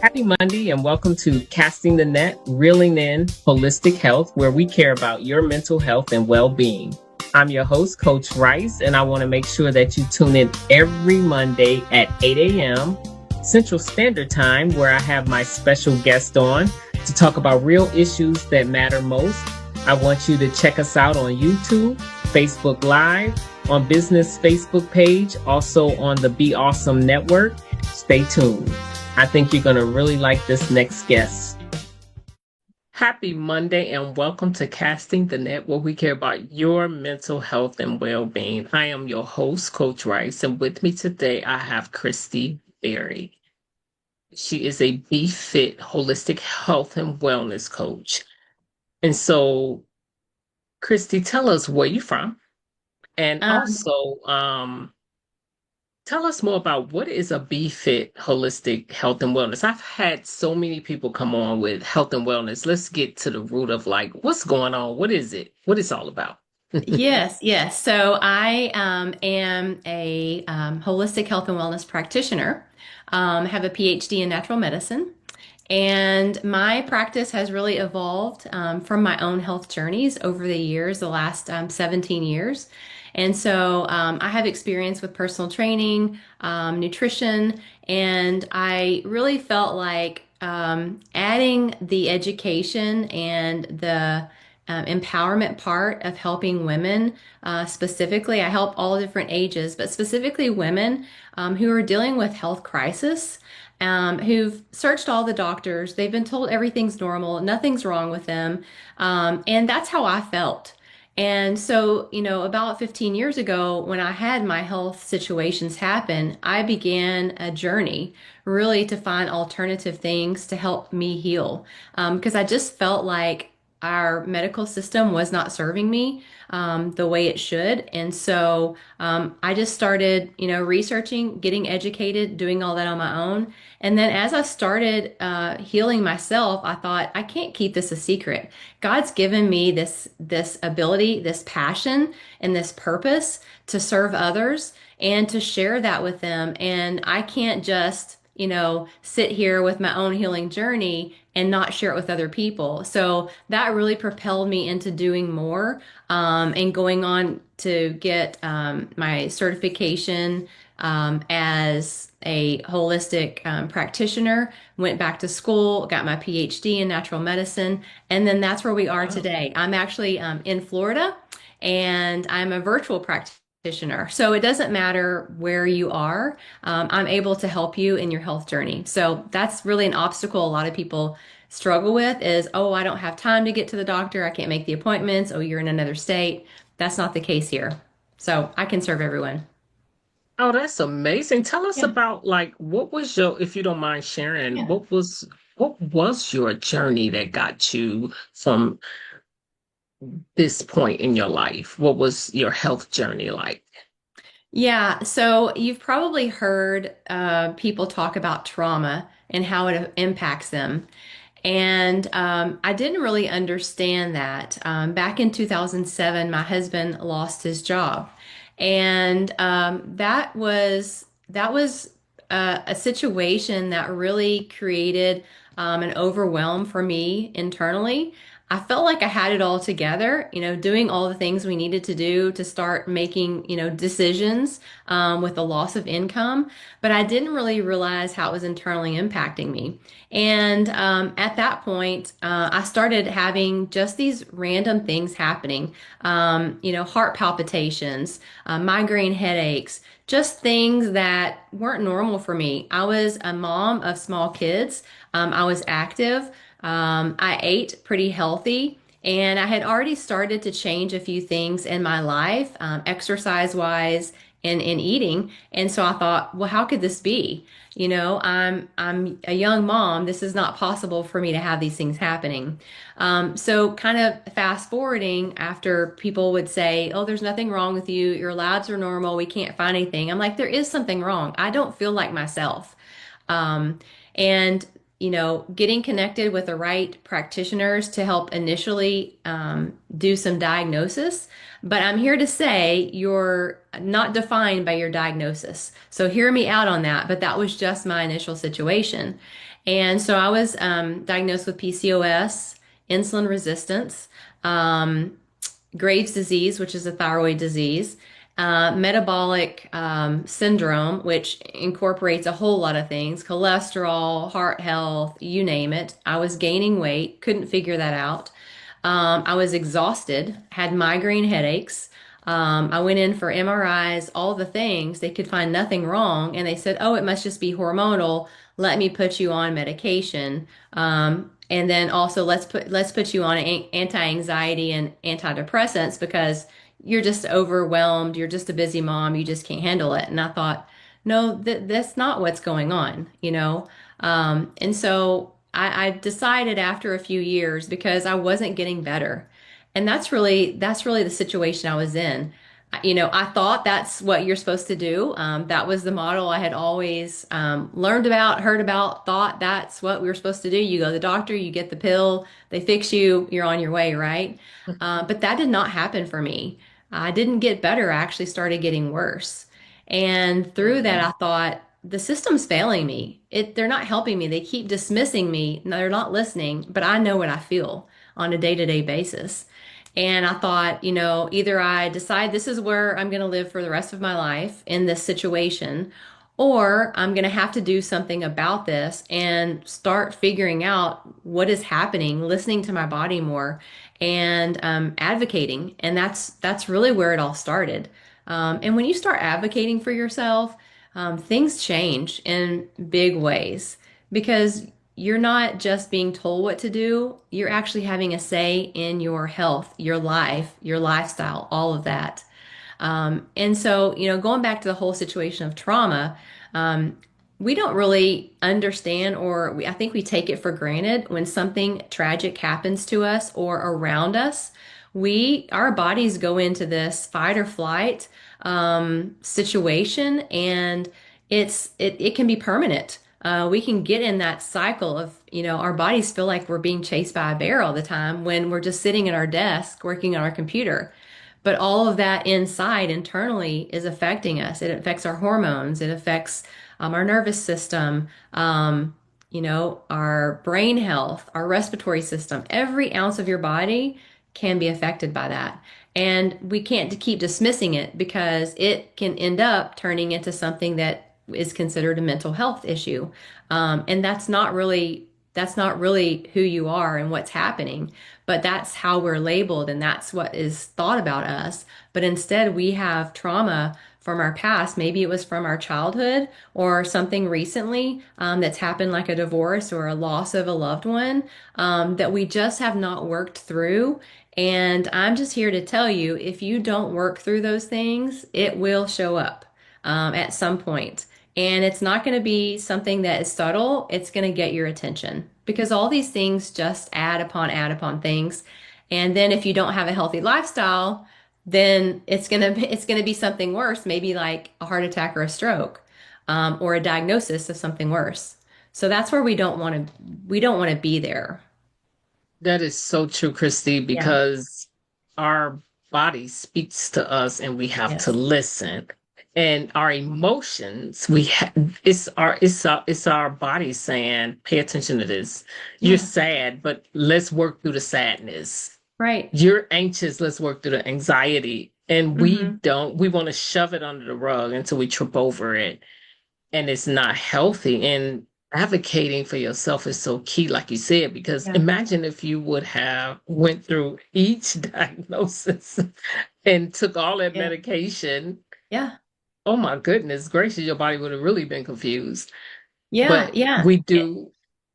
Happy Monday and welcome to Casting the Net, Reeling in Holistic Health, where we care about your mental health and well-being. I'm your host, Coach Rice, and I want to make sure that you tune in every Monday at 8 a.m. Central Standard Time, where I have my special guest on to talk about real issues that matter most. I want you to check us out on YouTube, Facebook Live, on Business Facebook page, also on the Be Awesome Network. Stay tuned. I think you're going to really like this next guest. Happy Monday and welcome to Casting the Net, where we care about your mental health and well-being. I am your host, Coach Rice, and with me today I have Cristy Berry. She is a Be Fit holistic health and wellness coach. And so, Cristy, tell us where you're from, and Um, also tell us more about what is a Be Fit holistic health and wellness. I've had so many people come on with health and wellness. Let's get to the root of like what's going on. What is it? What it's all about? yes, yes. So I am a holistic health and wellness practitioner. Have a PhD in natural medicine, and my practice has really evolved from my own health journeys over the years, the last 17 years. And so I have experience with personal training, nutrition, and I really felt like adding the education and the empowerment part of helping women. Specifically, I help all different ages, but specifically women who are dealing with health crisis, who've searched all the doctors. They've been told everything's normal, nothing's wrong with them. And that's how I felt. And so, about 15 years ago, when I had my health situations happen, I began a journey really to find alternative things to help me heal. Because I just felt like our medical system was not serving me the way it should. And so I just started, researching, getting educated, doing all that on my own. And then as I started healing myself, I thought, I can't keep this a secret. God's given me this ability, this passion, and this purpose to serve others and to share that with them. And I can't just sit here with my own healing journey and not share it with other people. So that really propelled me into doing more and going on to get my certification as a holistic practitioner. Went back to school, got my PhD in natural medicine, and then that's where we are Wow. today. I'm actually in Florida, and I'm a virtual practitioner. So it doesn't matter where you are. I'm able to help you in your health journey. So that's really an obstacle a lot of people struggle with is, oh, I don't have time to get to the doctor. I can't make the appointments. Oh, you're in another state. That's not the case here. So I can serve everyone. Oh, that's amazing. Tell us Yeah. about like what was your, if you don't mind sharing, Yeah. what was your journey that got you from this point in your life? What was your health journey like? Yeah, so you've probably heard people talk about trauma and how it impacts them. And I didn't really understand that. Back in 2007, my husband lost his job, and that was a situation that really created an overwhelm for me internally. I felt like I had it all together, doing all the things we needed to do to start making, decisions with the loss of income, but I didn't really realize how it was internally impacting me. And at that point, I started having just these random things happening, heart palpitations, migraine headaches, just things that weren't normal for me. I was a mom of small kids. I was active. I ate pretty healthy. And I had already started to change a few things in my life, exercise wise and in eating. And so I thought, well, how could this be? I'm a young mom. This is not possible for me to have these things happening. So kind of fast forwarding after people would say, oh, there's nothing wrong with you. Your labs are normal. We can't find anything. I'm like, there is something wrong. I don't feel like myself. And getting connected with the right practitioners to help initially do some diagnosis. But I'm here to say you're not defined by your diagnosis. So hear me out on that. But that was just my initial situation. And so I was diagnosed with PCOS, insulin resistance, um, Graves' disease, which is a thyroid disease, metabolic syndrome, which incorporates a whole lot of things, cholesterol, heart health, you name it. I was gaining weight, couldn't figure that out. I was exhausted, had migraine headaches. I went in for MRIs, all the things. They could find nothing wrong. And they said, oh, it must just be hormonal. Let me put you on medication. And then also let's put you on anti-anxiety and antidepressants because you're just overwhelmed. You're just a busy mom. You just can't handle it. And I thought, no, that's not what's going on, you know? And so I decided after a few years because I wasn't getting better. And that's really the situation I was in. You know, I thought that's what you're supposed to do. That was the model I had always learned about, heard about, thought that's what we were supposed to do. You go to the doctor, you get the pill, they fix you, you're on your way, right? But that did not happen for me. I didn't get better. I actually started getting worse. And through that, I thought, the system's failing me. They're not helping me. They keep dismissing me. No, they're not listening, but I know what I feel on a day-to-day basis. And I thought, you know, either I decide this is where I'm going to live for the rest of my life in this situation, or I'm going to have to do something about this and start figuring out what is happening, listening to my body more, and advocating. And that's really where it all started. And when you start advocating for yourself, things change in big ways because you're not just being told what to do, you're actually having a say in your health, your life, your lifestyle, all of that. And so, you know, going back to the whole situation of trauma, we don't really understand, I think we take it for granted when something tragic happens to us or around us. Our bodies go into this fight or flight situation, and it can be permanent. We can get in that cycle of, you know, our bodies feel like we're being chased by a bear all the time when we're just sitting at our desk working on our computer. But all of that inside, internally, is affecting us. It affects our hormones. It affects our nervous system, you know, our brain health, our respiratory system. Every ounce of your body can be affected by that. And we can't keep dismissing it because it can end up turning into something that is considered a mental health issue. And that's not really who you are and what's happening, but that's how we're labeled and that's what is thought about us. But instead, we have trauma from our past. Maybe it was from our childhood or something recently that's happened, like a divorce or a loss of a loved one, that we just have not worked through. And I'm just here to tell you, if you don't work through those things, it will show up at some point. And it's not going to be something that is subtle. It's going to get your attention because all these things just add upon things. And then if you don't have a healthy lifestyle, then it's gonna be something worse, maybe like a heart attack or a stroke, or a diagnosis of something worse. So that's where we don't want to be there. That is so true, Christy, Yeah. because our body speaks to us and we have to Yes. listen. And our emotions, it's our body saying, pay attention to this. You're Yeah. sad, but let's work through the sadness. Right. You're anxious, let's work through the anxiety. And Hmm. we want to shove it under the rug until we trip over it, and it's not healthy. And advocating for yourself is so key, like you said, because Yeah. imagine if you would have went through each diagnosis and took all that Yeah. medication. Yeah. Oh my goodness gracious, your body would have really been confused. Yeah. But Yeah. we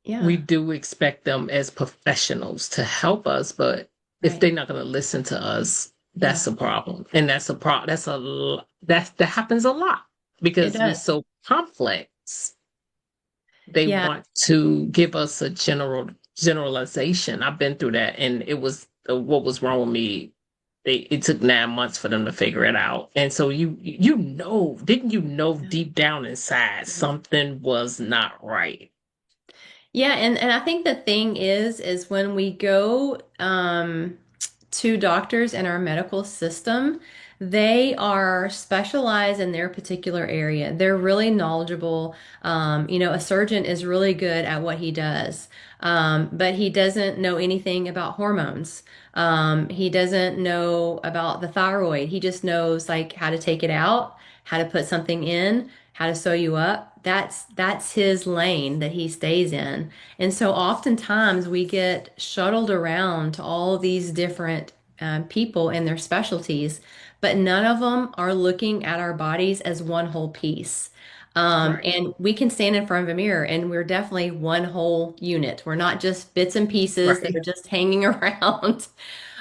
Yeah. do expect them as professionals to help us, but if Right. they're not going to listen to us, Yeah. that's a problem. And that happens a lot It because we're does. so complex. They Yeah. want to give us a generalization. I've been through that, and it was what was wrong with me. It took 9 months for them to figure it out. And so didn't you know deep down inside something was not right? Yeah, and I think the thing is when we go to doctors in our medical system, They are specialized in their particular area. They're really knowledgeable. A surgeon is really good at what he does, but he doesn't know anything about hormones. He doesn't know about the thyroid. He just knows like how to take it out, how to put something in, how to sew you up. That's his lane that he stays in. And so oftentimes we get shuttled around to all these different people and their specialties, but none of them are looking at our bodies as one whole piece. Right. And we can stand in front of a mirror and we're definitely one whole unit. We're not just bits and pieces that Right. are just hanging around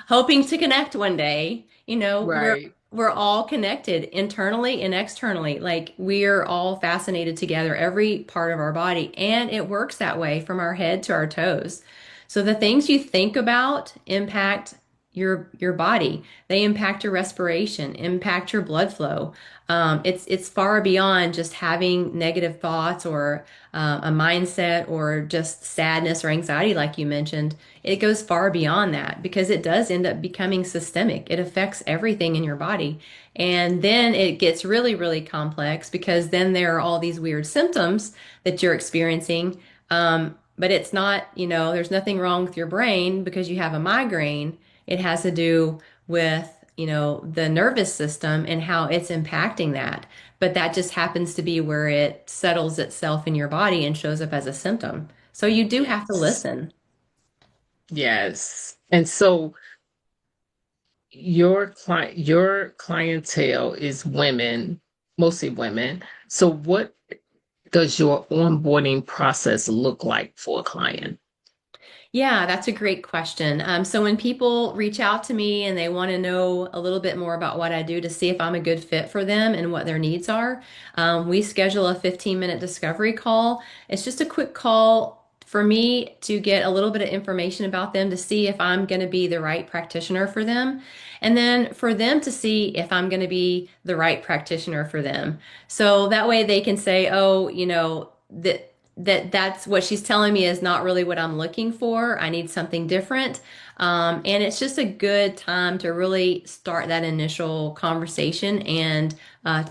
hoping to connect one day. Right. We're all connected internally and externally. Like we're all fascinated together, every part of our body, and it works that way from our head to our toes. So the things you think about impact your body. They impact your respiration, impact your blood flow. It's far beyond just having negative thoughts or a mindset or just sadness or anxiety, like you mentioned. It goes far beyond that because it does end up becoming systemic. It affects everything in your body. And then it gets really, really complex because then there are all these weird symptoms that you're experiencing. But it's not, there's nothing wrong with your brain because you have a migraine. It has to do with, the nervous system and how it's impacting that. But that just happens to be where it settles itself in your body and shows up as a symptom. So you do have to Yes. listen. Yes. And so your clientele is women, mostly women. So what does your onboarding process look like for a client? Yeah, that's a great question. So when people reach out to me and they want to know a little bit more about what I do to see if I'm a good fit for them and what their needs are, we schedule a 15-minute discovery call. It's just a quick call for me to get a little bit of information about them to see if I'm going to be the right practitioner for them, and then for them to see if I'm going to be the right practitioner for them. So that way they can say, oh, that's what she's telling me is not really what I'm looking for. I need something different. And it's just a good time to really start that initial conversation and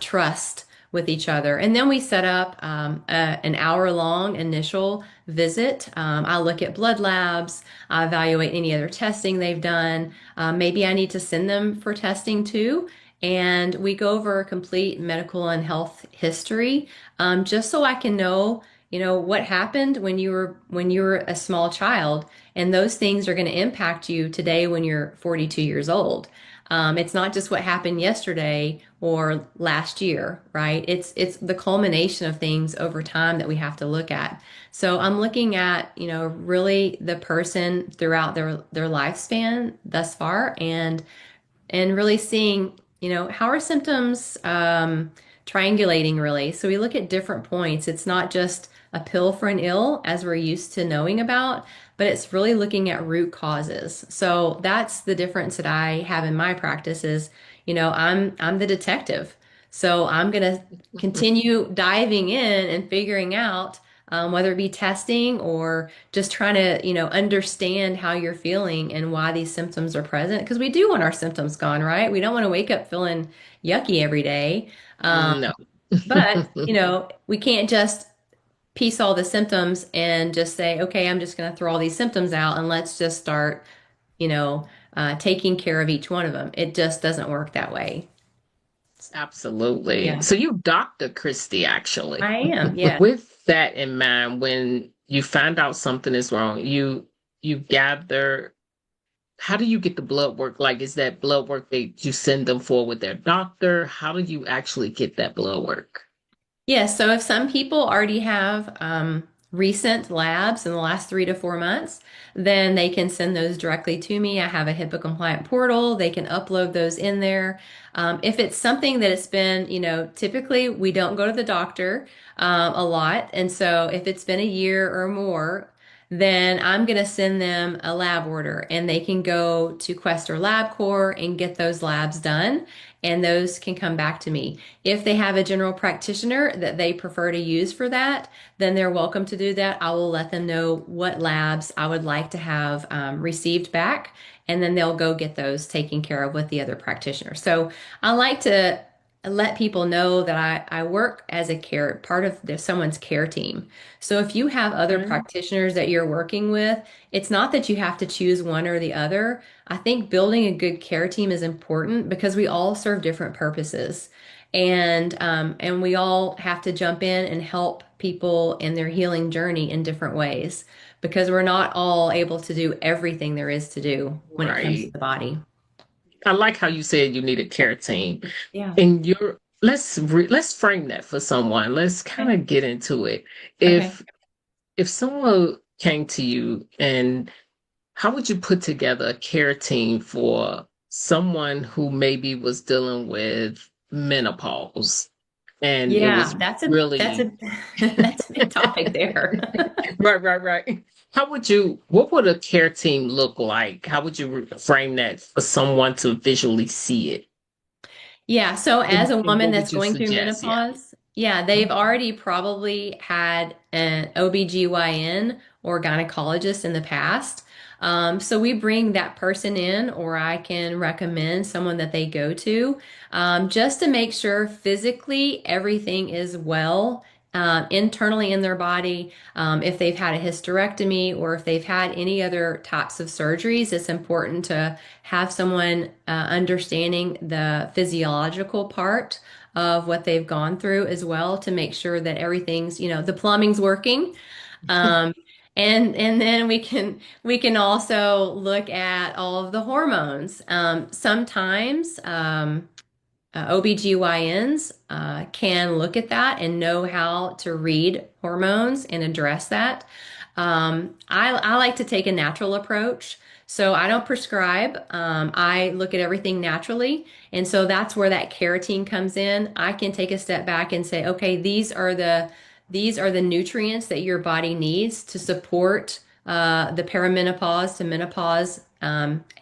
trust with each other. And then we set up an hour-long initial visit. I look at blood labs, I evaluate any other testing they've done. Maybe I need to send them for testing too. And we go over a complete medical and health history, just so I can know what happened when you were a small child, and those things are going to impact you today when you're 42 years old. It's not just what happened yesterday or last year, right? It's the culmination of things over time that we have to look at. So I'm looking at, really the person throughout their lifespan thus far, and really seeing, how are symptoms triangulating really. So we look at different points. It's not just a pill for an ill as we're used to knowing about, but it's really looking at root causes. So that's the difference that I have in my practice is, I'm the detective. So I'm going to continue diving in and figuring out whether it be testing or just trying to, understand how you're feeling and why these symptoms are present. Because we do want our symptoms gone, right? We don't want to wake up feeling yucky every day. Um, No. but, we can't just piece all the symptoms and just say, okay, I'm just going to throw all these symptoms out and let's just start, taking care of each one of them. It just doesn't work that way. Absolutely. Yeah, So you Dr. Christie, actually. I am. Yeah. With that in mind, when you find out something is wrong, you gather, how do you get the blood work? Like, is that blood work that you send them for with their doctor? How do you actually get that blood work? Yes, so if some people already have recent labs in the last 3 to 4 months, then they can send those directly to me. I have a HIPAA compliant portal. They can upload those in there. If it's something that it's been, typically we don't go to the doctor a lot. And so if it's been a year or more, then I'm going to send them a lab order and they can go to Quest or LabCorp and get those labs done. And those can come back to me. If they have a general practitioner that they prefer to use for that, then they're welcome to do that. I will let them know what labs I would like to have received back, and then they'll go get those taken care of with the other practitioner. So I like to let people know that I work as a part of someone's care team. So if you have other Okay. practitioners that you're working with, it's not that you have to choose one or the other. I think building a good care team is important because we all serve different purposes. And we all have to jump in and help people in their healing journey in different ways because we're not all able to do everything there is to do when it comes to Right. the body. I like how you said you need a care team. Yeah. And let's frame that for someone. Let's kind Okay. of get into it. Okay. If someone came to you, and how would you put together a care team for someone who maybe was dealing with menopause and it Yeah, was that's really a that's a big topic there. right. What would a care team look like? How would you frame that for someone to visually see it? Yeah, so as a And woman what that's would you going through suggest? Yeah. menopause, yeah, they've already probably had an OBGYN or gynecologist in the past. So we bring that person in, or I can recommend someone that they go to, just to make sure physically everything is well, internally in their body. If they've had a hysterectomy or if they've had any other types of surgeries, it's important to have someone understanding the physiological part of what they've gone through as well to make sure that everything's, the plumbing's working. Um, and then we can also look at all of the hormones. Sometimes OBGYNs can look at that and know how to read hormones and address that. I like to take a natural approach. So I don't prescribe. I look at everything naturally. And so that's where that carotene comes in. I can take a step back and say, okay, these are the nutrients that your body needs to support the perimenopause to menopause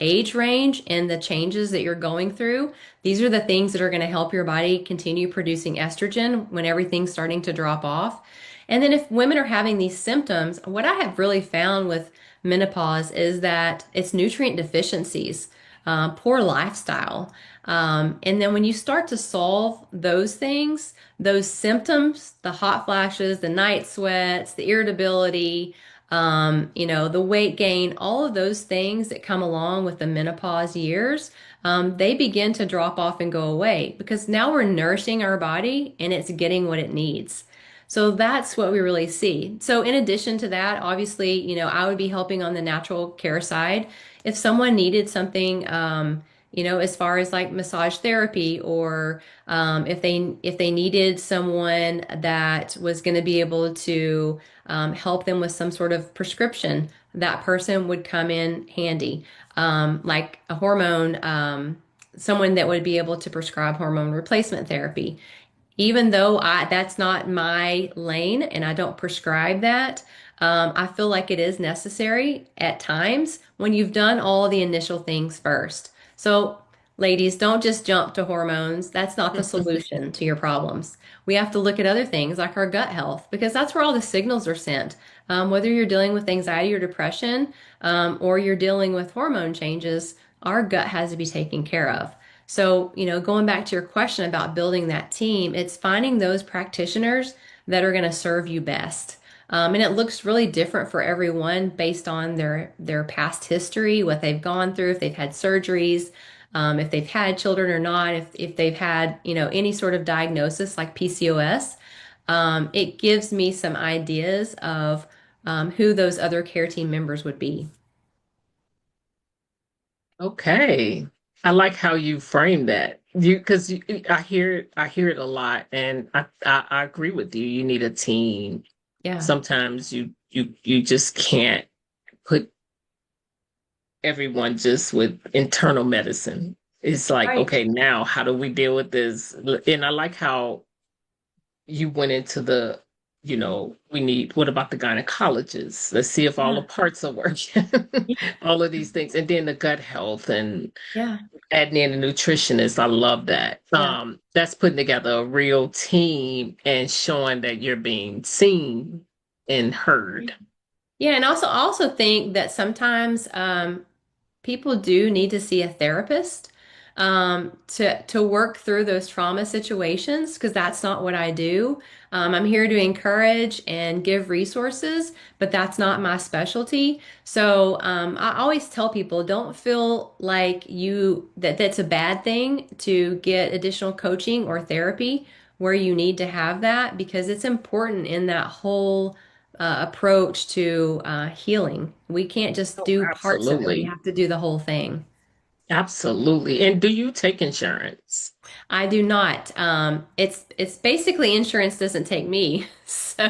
age range and the changes that you're going through. These are the things that are going to help your body continue producing estrogen when everything's starting to drop off. And then if women are having these symptoms, what I have really found with menopause is that it's nutrient deficiencies, poor lifestyle. And then when you start to solve those things, those symptoms, the hot flashes, the night sweats, the irritability, the weight gain, all of those things that come along with the menopause years, they begin to drop off and go away because now we're nourishing our body and it's getting what it needs. So that's what we really see. So in addition to that, obviously, I would be helping on the natural care side. If someone needed something, as far as like massage therapy, or if they needed someone that was going to be able to help them with some sort of prescription, that person would come in handy. Like a hormone, someone that would be able to prescribe hormone replacement therapy. Even though that's not my lane and I don't prescribe that, I feel like it is necessary at times when you've done all the initial things first. So, ladies, don't just jump to hormones. That's not the solution to your problems. We have to look at other things like our gut health because that's where all the signals are sent. Whether you're dealing with anxiety or depression, or you're dealing with hormone changes, our gut has to be taken care of. So, going back to your question about building that team, it's finding those practitioners that are going to serve you best. And it looks really different for everyone based on their past history, what they've gone through, if they've had surgeries, if they've had children or not, if they've had, any sort of diagnosis like PCOS. It gives me some ideas of who those other care team members would be. Okay. I like how you frame that. Because I hear it a lot, and I agree with you. You need a team. Yeah, Sometimes you just can't put everyone just with internal medicine. It's like, right. okay, now how do we deal with this? And I like how you went into we need, what about the gynecologists? Let's see if all the Yeah. parts are working, all of these things. And then the gut health and Yeah. adding in a nutritionist. I love that. Yeah. That's putting together a real team and showing that you're being seen and heard. Yeah, and also think that sometimes people do need to see a therapist to work through those trauma situations because that's not what I do. I'm here to encourage and give resources, but that's not my specialty. So I always tell people, don't feel like that's a bad thing to get additional coaching or therapy where you need to have that because it's important in that whole approach to healing. We can't just Oh, do parts of it. We absolutely. have to do the whole thing. Absolutely. And do you take insurance? I do not. It's basically insurance doesn't take me. So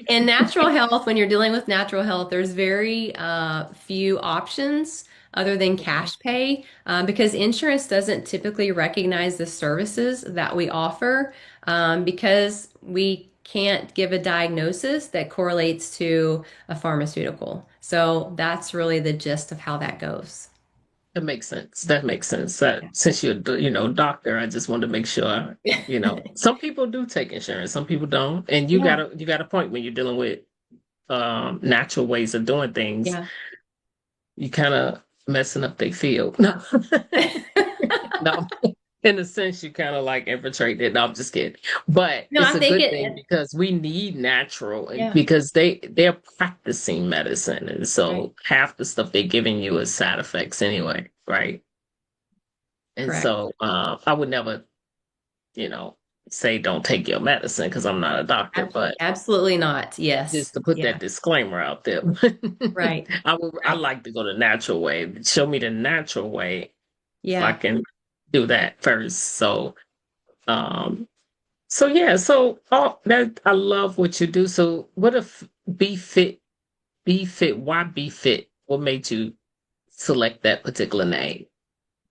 in natural health, when you're dealing with natural health, there's very few options other than Mhm. cash pay because insurance doesn't typically recognize the services that we offer because we can't give a diagnosis that correlates to a pharmaceutical. So that's really the gist of how that goes. That makes sense. That makes sense. That since you're, doctor, I just want to make sure, some people do take insurance, some people don't. And Yeah. you got a point when you're dealing with natural ways of doing things, Yeah. you kind of messing up their field. No. No, in a sense, you kind of like infiltrate it. No, I'm just kidding. But No, it's I a think good thing it, because we need natural and yeah, because they're practicing medicine. And right. so half the stuff they're giving you is side effects anyway, right? And Correct. so I would never, you know, say don't take your medicine because I'm not a doctor, but Absolutely not. Yes. just to put that Yeah. disclaimer out there. Right. I Right. like to go the natural way. Show me the natural way so I Yeah. can do that first. Um so yeah, so that I love what you do. So what if be fit, why be fit? What made you select that particular name?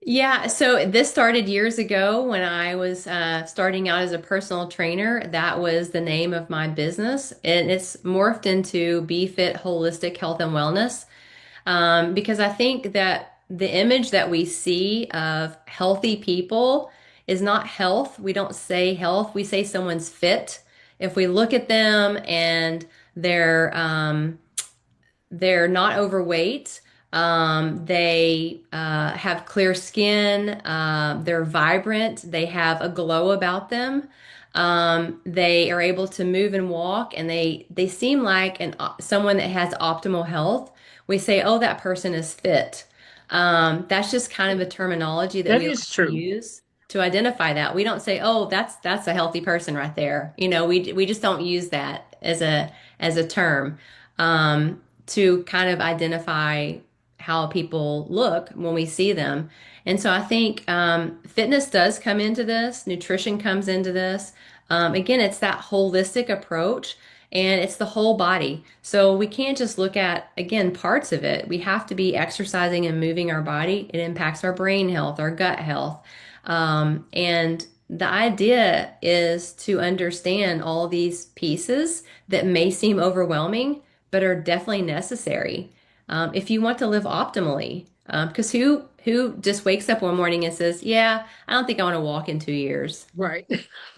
Yeah, so this started years ago when I was starting out as a personal trainer. That was the name of my business, and it's morphed into Be Fit Holistic Health and Wellness. Because I think that the image that we see of healthy people is not health. We don't say health, we say someone's fit. If we look at them and they're they're not overweight. They have clear skin. They're vibrant. They have a glow about them. They are able to move and walk, and they seem like someone that has optimal health. We say, "Oh, that person is fit." That's just kind of a terminology that That we is like to true. use to identify that. We don't say, "Oh, that's a healthy person right there." We just don't use that as a term. To kind of identify how people look when we see them. And so I think fitness does come into this, nutrition comes into this. Again, it's that holistic approach and it's the whole body. So we can't just look at, again, parts of it. We have to be exercising and moving our body. It impacts our brain health, our gut health. And the idea is to understand all these pieces that may seem overwhelming but are definitely necessary if you want to live optimally. Because who just wakes up one morning and says, "Yeah, I don't think I want to walk in 2 years." Right.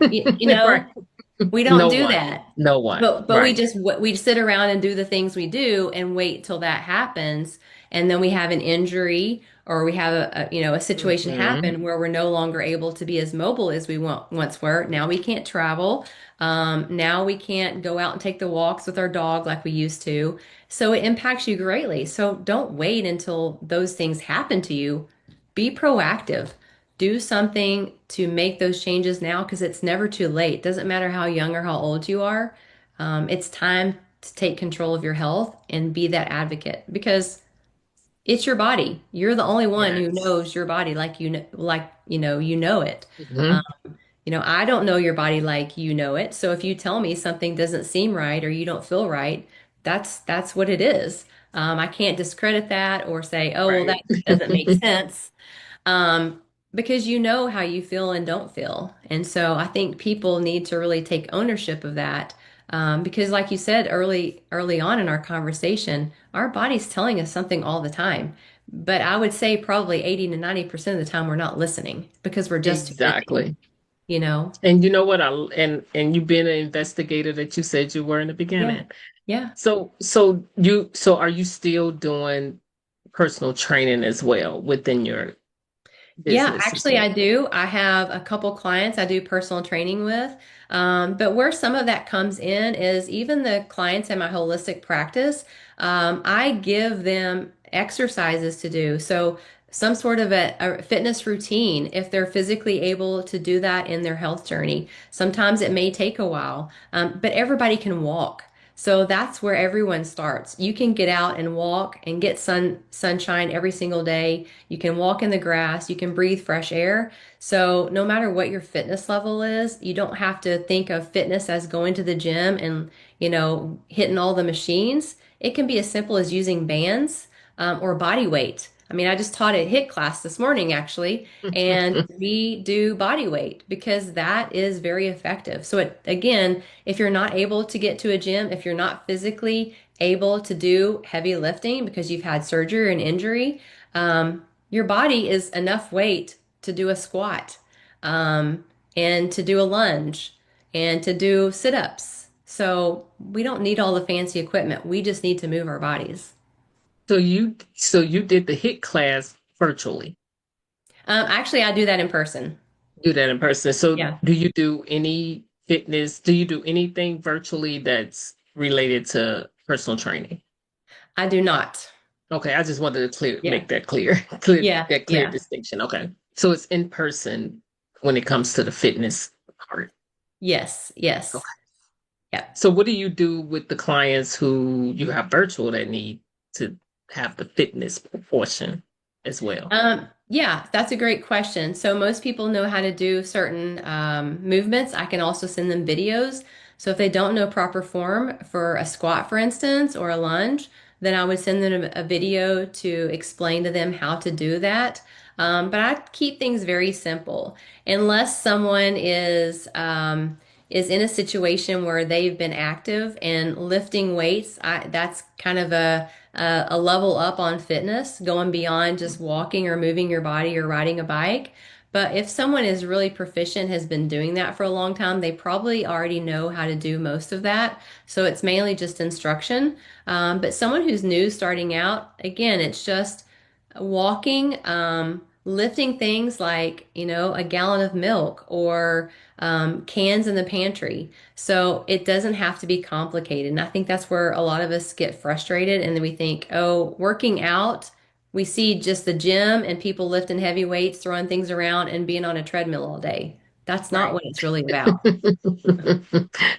You Right. know, we don't No do one. that. No one. But Right. we sit around and do the things we do and wait till that happens, and then we have an injury or we have a situation Hmm. happen where we're no longer able to be as mobile as we once were. Now we can't travel. Now we can't go out and take the walks with our dog like we used to. So it impacts you greatly. So don't wait until those things happen to you. Be proactive. Do something to make those changes now because it's never too late. Doesn't matter how young or how old you are. It's time to take control of your health and be that advocate because it's your body. You're the only one who Yes. knows your body you know it. Hmm. I don't know your body like you know it. So if you tell me something doesn't seem right or you don't feel right, that's what it is. I can't discredit that or say, "Oh, well, that Right. doesn't make sense." because you know how you feel and don't feel. And so I think people need to really take ownership of that. Because like you said early on in our conversation, our body's telling us something all the time. But I would say probably 80 to 90% of the time we're not listening because we're just too busy, Exactly. you know? And you know what? And you've been an investigator that you said you were in the Yeah. beginning. Yeah. So are you still doing personal training as well within your Yeah, business as actually, well? I do. I have a couple clients I do personal training with. But where some of that comes in is even the clients in my holistic practice, I give them exercises to do. So, some sort of a fitness routine if they're physically able to do that in their health journey. Sometimes it may take a while, but everybody can walk. So that's where everyone starts. You can get out and walk and get sunshine every single day. You can walk in the grass, you can breathe fresh air. So, no matter what your fitness level is, you don't have to think of fitness as going to the gym and, hitting all the machines. It can be as simple as using bands or body weight. I mean, I just taught a HIIT class this morning, actually, and we do body weight because that is very effective. So, again, if you're not able to get to a gym, if you're not physically able to do heavy lifting because you've had surgery or an injury, your body is enough weight to do a squat, um, and to do a lunge and to do sit-ups. So we don't need all the fancy equipment. We just need to move our bodies. So you did the HIT class virtually. Actually, I do that in person. Do that in person. So Yeah, do you do any fitness? Do you do anything virtually that's related to personal training? I do not. Okay, I just wanted to Yeah, make that clear, clear yeah, that clear yeah. distinction. Okay, so it's in person when it comes to the fitness part. Yes, yes. Okay. Yeah. So what do you do with the clients who you have virtual that need to have the fitness portion as well? Yeah, that's a great question. So most people know how to do certain movements. I can also send them videos. So if they don't know proper form for a squat, for instance, or a lunge, then I would send them a video to explain to them how to do that. But I keep things very simple. Unless someone is in a situation where they've been active and lifting weights, that's kind of a level up on fitness, going beyond just walking or moving your body or riding a bike. But if someone is really proficient, has been doing that for a long time, they probably already know how to do most of that. So it's mainly just instruction. But someone who's new starting out, again, it's just walking, lifting things like, a gallon of milk or cans in the pantry. So it doesn't have to be complicated. And I think that's where a lot of us get frustrated. And then we think, oh, working out, we see just the gym and people lifting heavy weights, throwing things around, and being on a treadmill all day. That's not Right. what it's really about.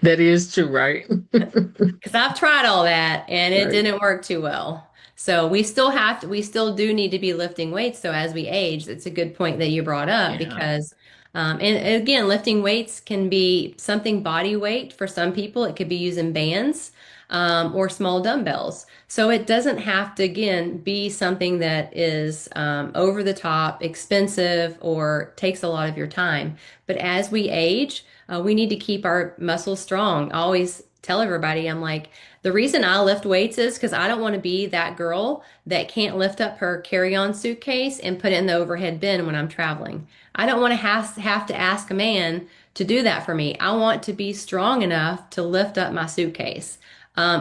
That is true, right? Because I've tried all that and it Right. didn't work too well. So we still do need to be lifting weights. So as we age, it's a good point that you brought up Yeah. because, and again, lifting weights can be something body weight for some people. It could be using bands, or small dumbbells. So it doesn't have to, again, be something that is, over the top, expensive, or takes a lot of your time. But as we age, we need to keep our muscles strong. I always tell everybody, I'm like, the reason I lift weights is because I don't want to be that girl that can't lift up her carry-on suitcase and put it in the overhead bin when I'm traveling. I don't want to have to ask a man to do that for me. I want to be strong enough to lift up my suitcase,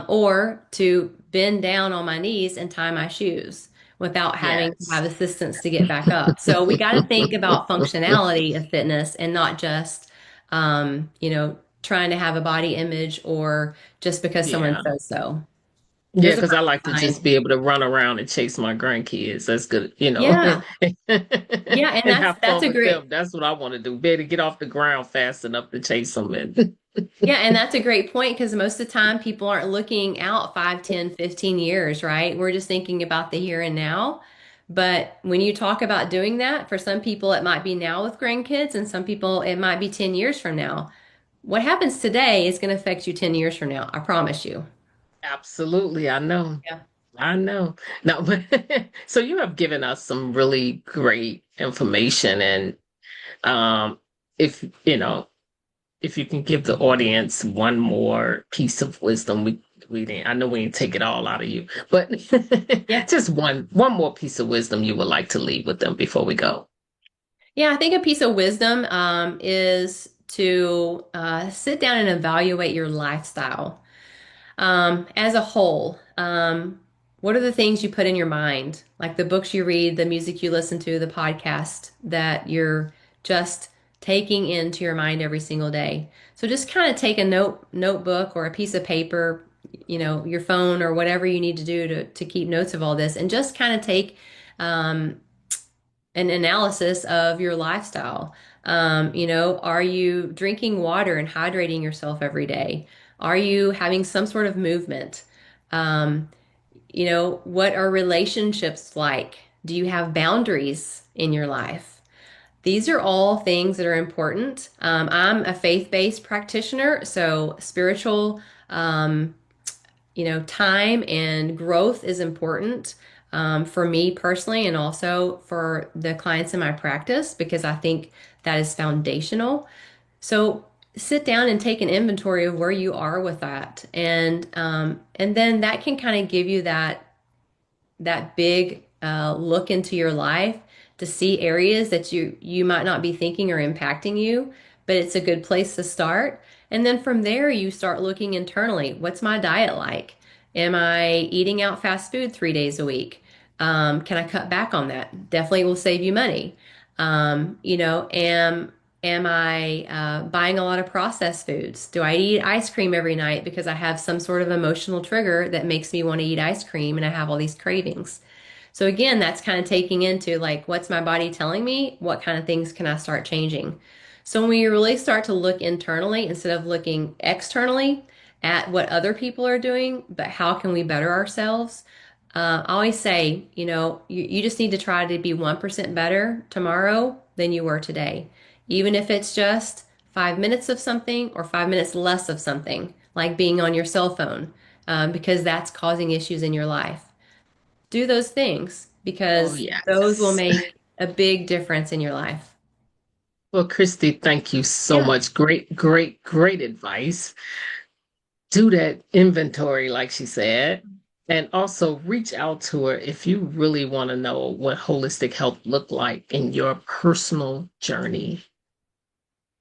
or to bend down on my knees and tie my shoes without having to Yes. have assistance to get back up. So we got to think about functionality of fitness and not just, trying to have a body image or just because someone Yeah. says so. Yeah, There's a because I like to fine just line. be able to run around and chase my grandkids. That's good, Yeah. Yeah. And and that's have that's fun a with great them. That's what I want to do. Be able to get off the ground fast enough to chase them. And Yeah, and that's a great point because most of the time people aren't looking out 5, 10, 15 years, right? We're just thinking about the here and now. But when you talk about doing that, for some people it might be now with grandkids, and some people it might be 10 years from now. What happens today is going to affect you 10 years from now. I promise you. absolutely, I know. Yeah. I know. No, but so you have given us some really great information, and um, if you know, if you can give the audience one more piece of wisdom, we didn't. I know we didn't take it all out of you, but Yeah. just one more piece of wisdom you would like to leave with them before we go. Yeah, I think a piece of wisdom is to sit down and evaluate your lifestyle as a whole. What are the things you put in your mind, like the books you read, the music you listen to, the podcast that you're just taking into your mind every single day? So just kind of take a notebook or a piece of paper, your phone or whatever you need to do to keep notes of all this, and just kind of take um, an analysis of your lifestyle. Are you drinking water and hydrating yourself every day? Are you having some sort of movement? Um, what are relationships like? Do you have boundaries in your life? These are all things that are important. I'm a faith-based practitioner, so spiritual time and growth is important for me personally and also for the clients in my practice because I think that is foundational. So sit down and take an inventory of where you are with that, and then that can kind of give you that big look into your life to see areas that you might not be thinking are impacting you, but it's a good place to start. And then from there, you start looking internally. What's my diet like? Am I eating out fast food 3 days a week? Can I cut back on that? Definitely will save you money. Am I buying a lot of processed foods? Do I eat ice cream every night because I have some sort of emotional trigger that makes me want to eat ice cream and I have all these cravings? So again, that's kind of taking into like, what's my body telling me? What kind of things can I start changing? So when we really start to look internally instead of looking externally at what other people are doing, but how can we better ourselves? I always say, you just need to try to be 1% better tomorrow than you were today. Even if it's just 5 minutes of something or 5 minutes less of something, like being on your cell phone, because that's causing issues in your life. Do those things Oh, because those will yes. make a big difference in your life. Well, Christy, thank you so Yeah. much. Great, great, great advice. Do that inventory, like she said, and also reach out to her if you really want to know what holistic health look like in your personal journey.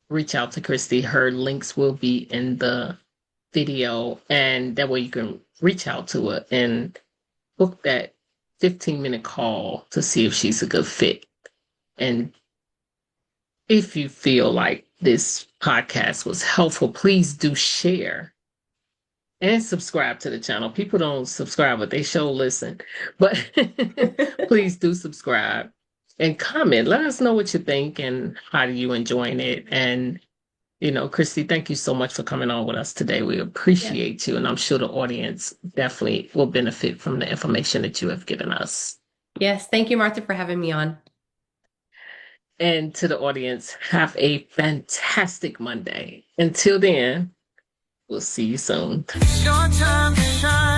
Reach out to Christy. Her links will be in the video, and that way you can reach out to her and book that 15-minute call to see if she's a good fit. And if you feel like this podcast was helpful, please do share and subscribe to the channel. People don't subscribe, but they sure listen. But please do subscribe and comment. Let us know what you think and how do you enjoying it. And Christy, thank you so much for coming on with us today. We Yeah. appreciate you, and I'm sure the audience definitely will benefit from the information that you have given us. Yes. Thank you, Martha, for having me on. And to the audience, have a fantastic Monday. Until then, we'll see you soon. It's your time to shine.